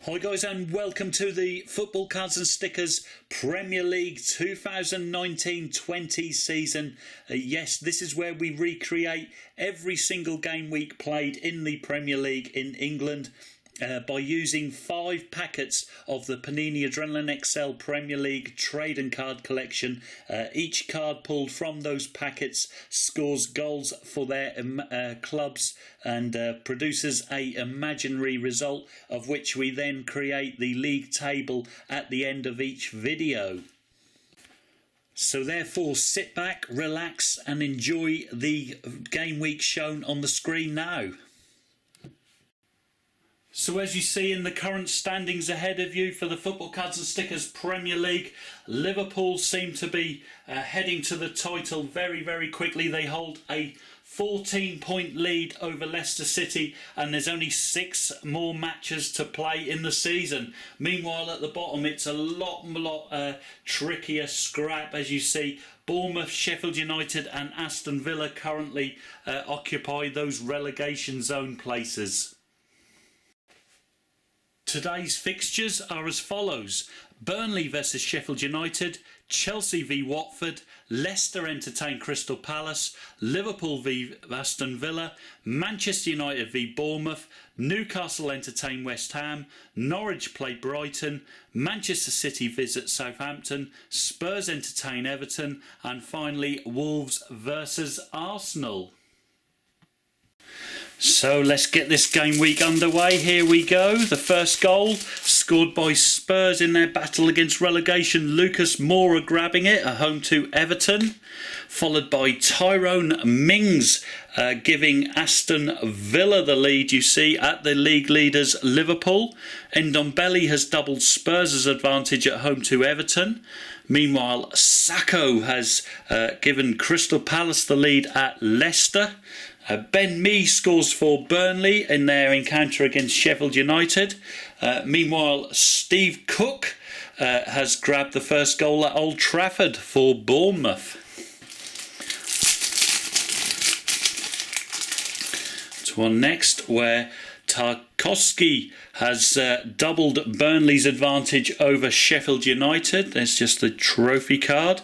Hi guys, and welcome to the Football Cards and Stickers Premier League 2019-20 season. Yes, this is where we recreate every single game week played in the Premier League in England by using 5 packets of the Panini Adrenalyn XL Premier League trade and card collection. Each card pulled from those packets scores goals for their clubs and produces an imaginary result, of which we then create the league table at the end of each video. So therefore, sit back, relax and enjoy the game week shown on the screen now. So as you see in the current standings ahead of you for the Football Cards and Stickers Premier League, Liverpool seem to be heading to the title very, very quickly. They hold a 14-point lead over Leicester City, and there's only 6 more matches to play in the season. Meanwhile, at the bottom, it's a lot trickier scrap. As you see, Bournemouth, Sheffield United and Aston Villa currently occupy those relegation zone places. Today's fixtures are as follows: Burnley versus Sheffield United, Chelsea v Watford, Leicester entertain Crystal Palace, Liverpool v Aston Villa, Manchester United v Bournemouth, Newcastle entertain West Ham, Norwich play Brighton, Manchester City visit Southampton, Spurs entertain Everton, and finally Wolves versus Arsenal. So let's get this game week underway. Here we go. The first goal scored by Spurs in their battle against relegation. Lucas Moura grabbing it at home to Everton, followed by Tyrone Mings giving Aston Villa the lead, you see, at the league leaders Liverpool. Ndombele has doubled Spurs' advantage at home to Everton. Meanwhile, Sacco has given Crystal Palace the lead at Leicester. Ben Mee scores for Burnley in their encounter against Sheffield United. Meanwhile, Steve Cook has grabbed the first goal at Old Trafford for Bournemouth. To on next, where Tarkowski has doubled Burnley's advantage over Sheffield United. There's just the trophy card.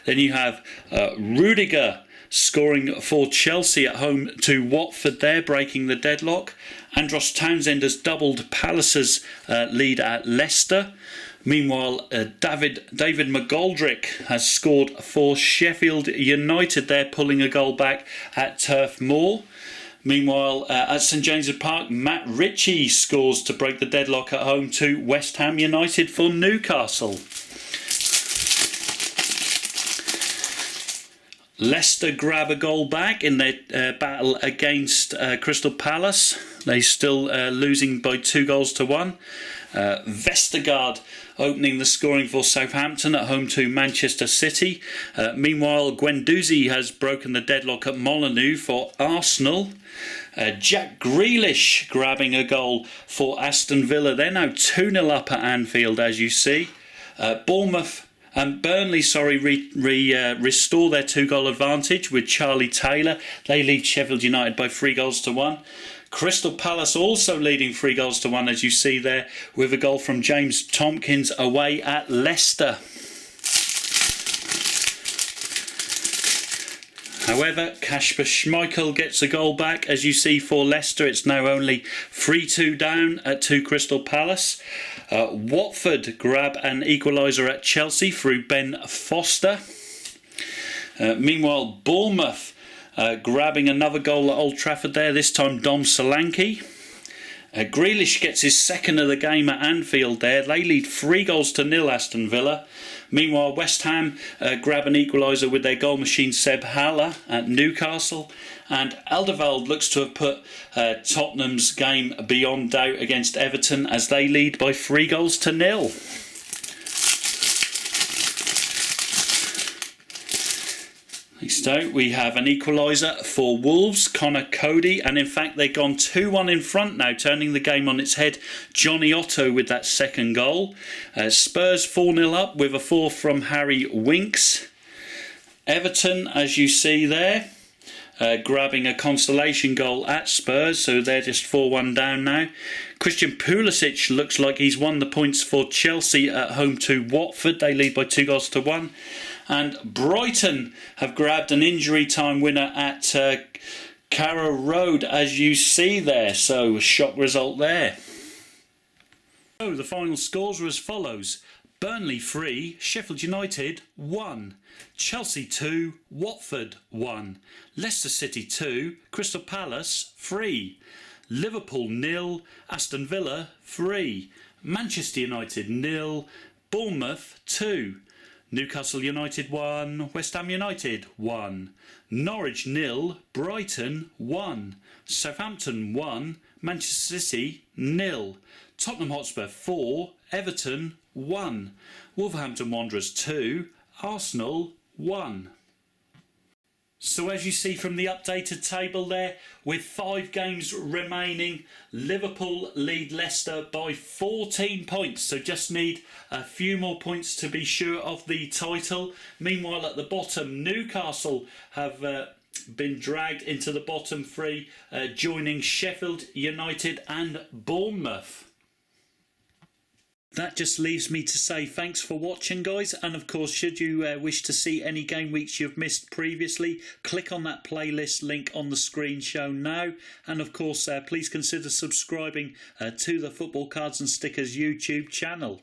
Then you have Rudiger scoring for Chelsea at home to Watford there, breaking the deadlock. Andros Townsend has doubled Palace's lead at Leicester. Meanwhile, David McGoldrick has scored for Sheffield United there, pulling a goal back at Turf Moor. Meanwhile, at St James's Park, Matt Ritchie scores to break the deadlock at home to West Ham United for Newcastle. Leicester grab a goal back in their battle against Crystal Palace. They're still losing by 2-1. Vestergaard opening the scoring for Southampton at home to Manchester City. Meanwhile, Guendouzi has broken the deadlock at Molineux for Arsenal. Jack Grealish grabbing a goal for Aston Villa. They're now 2-0 up at Anfield, as you see. Burnley restore their 2-goal advantage with Charlie Taylor. They lead Sheffield United by 3-1. Crystal Palace also leading 3-1, as you see there, with a goal from James Tompkins away at Leicester. However, Kasper Schmeichel gets a goal back, as you see, for Leicester. It's now only 3-2 down to Crystal Palace. Watford grab an equaliser at Chelsea through Ben Foster. Meanwhile, Bournemouth grabbing another goal at Old Trafford there, this time Dom Solanke. Grealish gets his second of the game at Anfield there. They lead 3-0 Aston Villa. Meanwhile, West Ham grab an equaliser with their goal machine Seb Haller at Newcastle. And Alderweireld looks to have put Tottenham's game beyond doubt against Everton as they lead by 3-0. Next out, we have an equaliser for Wolves, Connor Cody, and in fact they've gone 2-1 in front now, turning the game on its head. Johnny Otto with that second goal. Spurs 4-0 up with a fourth from Harry Winks. Everton, as you see there, grabbing a consolation goal at Spurs, so they're just 4-1 down now. Christian Pulisic looks like he's won the points for Chelsea at home to Watford. They lead by 2-1. And Brighton have grabbed an injury time winner at Carrow Road, as you see there. So a shock result there. So the final scores were as follows. Burnley 3, Sheffield United 1, Chelsea 2, Watford 1, Leicester City 2, Crystal Palace 3, Liverpool 0, Aston Villa 3, Manchester United 0, Bournemouth 2, Newcastle United 1, West Ham United 1, Norwich 0, Brighton 1, Southampton 1, Manchester City 0, Tottenham Hotspur 4, Everton 1, Wolverhampton Wanderers 2, Arsenal 1. So as you see from the updated table there, with 5 games remaining, Liverpool lead Leicester by 14 points. So just need a few more points to be sure of the title. Meanwhile, at the bottom, Newcastle have been dragged into the bottom 3, joining Sheffield United and Bournemouth. That just leaves me to say thanks for watching, guys, and of course, should you wish to see any game weeks you've missed previously, click on that playlist link on the screen shown now, and of course please consider subscribing to the Football Cards and Stickers YouTube channel.